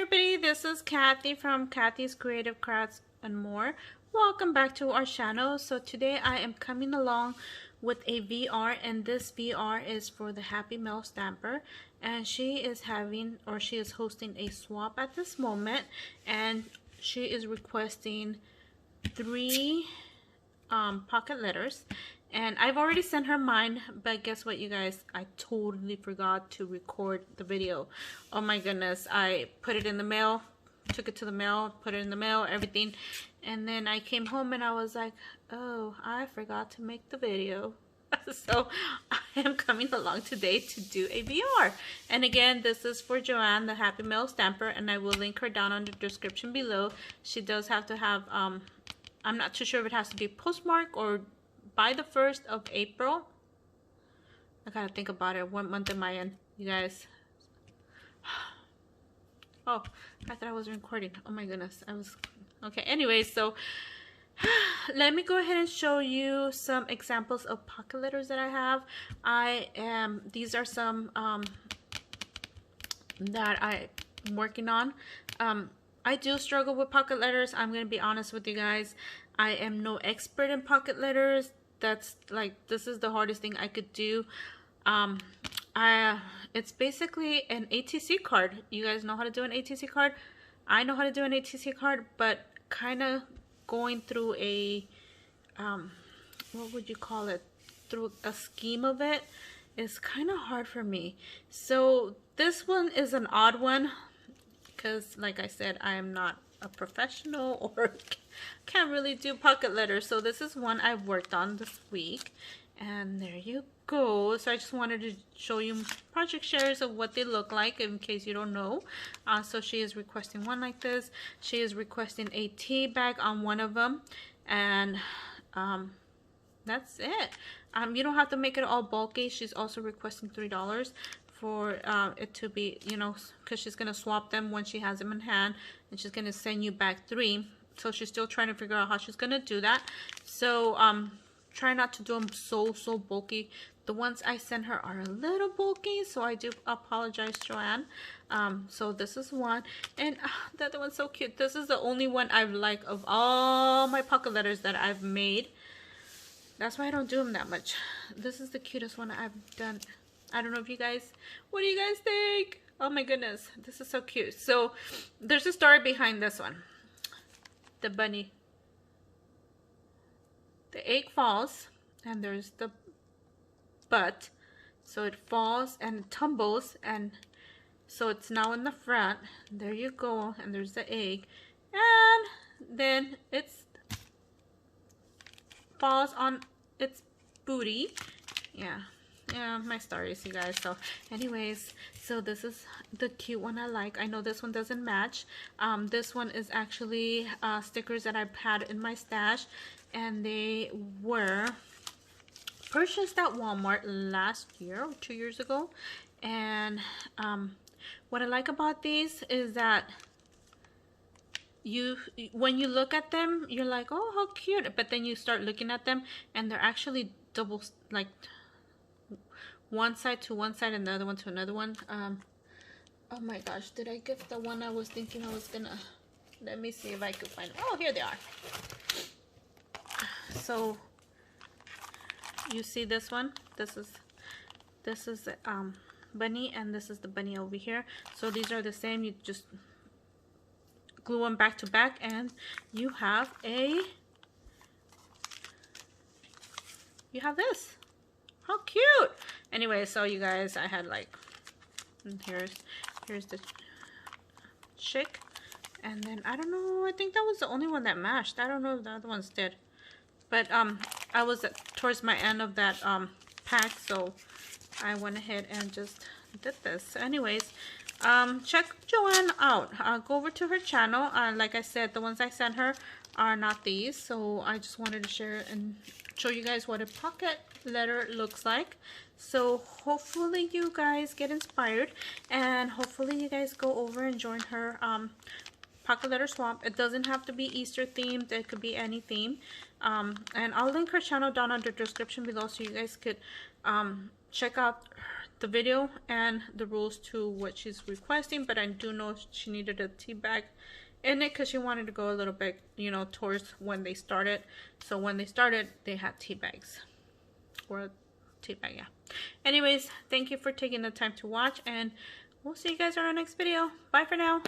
everybody, this is Kathy from Kathy's Creative Crafts and more. Welcome back to our channel. So today I am coming along with a VR, and this VR is for the Happymail Stamper, and she is hosting a swap at this moment, and she is requesting 3 pocket letters. And I've already sent her mine, but guess what, you guys? I totally forgot to record the video. Oh my goodness. I put it in the mail, took it to the mail, put it in the mail, everything. And then I came home and I was like, oh, I forgot to make the video. So I am coming along today to do a VR. And again, this is for Joanne, the Happymail Stamper, and I will link her down in the description below. She does have to have, I'm not too sure if it has to be postmark or by the 1st of April. I gotta think about it. What month am I in, you guys? Oh, I thought I was recording. Oh my goodness, I was okay. Anyways, so let me go ahead and show you some examples of pocket letters that I have. These are some that I'm working on. I do struggle with pocket letters. I'm gonna be honest with you guys. I am no expert in pocket letters. That's like, this is the hardest thing I could do. It's basically an ATC card. You guys know how to do an ATC card? I know how to do an ATC card, but kind of going through a what would you call it, through a scheme of it is kind of hard for me. So this one is an odd one because, like I said, I am not a professional or can't really do pocket letters. So this is one I've worked on this week, and there you go. So I just wanted to show you project shares of what they look like in case you don't know. So she is requesting one like this. She is requesting a tea bag on one of them, and that's it. You don't have to make it all bulky. She's also requesting $3 for it to be, you know, because she's going to swap them when she has them in hand, and she's going to send you back 3. So she's still trying to figure out how she's going to do that. So try not to do them so bulky. The ones I sent her are a little bulky, so I do apologize, Joanne. So this is one, and the other one's so cute. This is the only one I've liked of all my pocket letters that I've made. That's why I don't do them that much. This is the cutest one I've done. I don't know if you guys, what do you guys think? Oh my goodness, this is so cute. So there's a story behind this one. The bunny, the egg falls, and there's the butt. So it falls and tumbles, and so it's now in the front. There you go, and there's the egg, and then it's falls on its booty. Yeah, my stories, you guys. So anyways, so this is the cute one I like. I know this one doesn't match. This one is actually stickers that I've had in my stash, and they were purchased at Walmart last year or 2 years ago. And what I like about these is that when you look at them, you're like, oh, how cute, but then you start looking at them and they're actually double, like one side to one side and the other one to another one. Oh my gosh, did I get the one I was thinking I was gonna, let me see if I could find. Oh, here they are. So you see this one, this is bunny, and this is the bunny over here. So these are the same. You just glue them back to back, and you have this. How cute. Anyway, so you guys, I had like, here's the chick, and then I don't know, I think that was the only one that matched. I don't know if the other ones did, but I was towards my end of that pack, so I went ahead and just did this. So anyways, check Joanne out. Go over to her channel. Like I said, the ones I sent her are not these, so I just wanted to share and show you guys what a pocket letter looks like. So hopefully you guys get inspired, and hopefully you guys go over and join her pocket letter swap. It doesn't have to be Easter themed. It could be any theme. And I'll link her channel down in the description below, so you guys could check out the video and the rules to what she's requesting, but I do know she needed a tea bag in it because she wanted to go a little bit, you know, towards when they started. So when they started, they had tea bags, or a tea bag, yeah. Anyways, thank you for taking the time to watch, and we'll see you guys on our next video. Bye for now.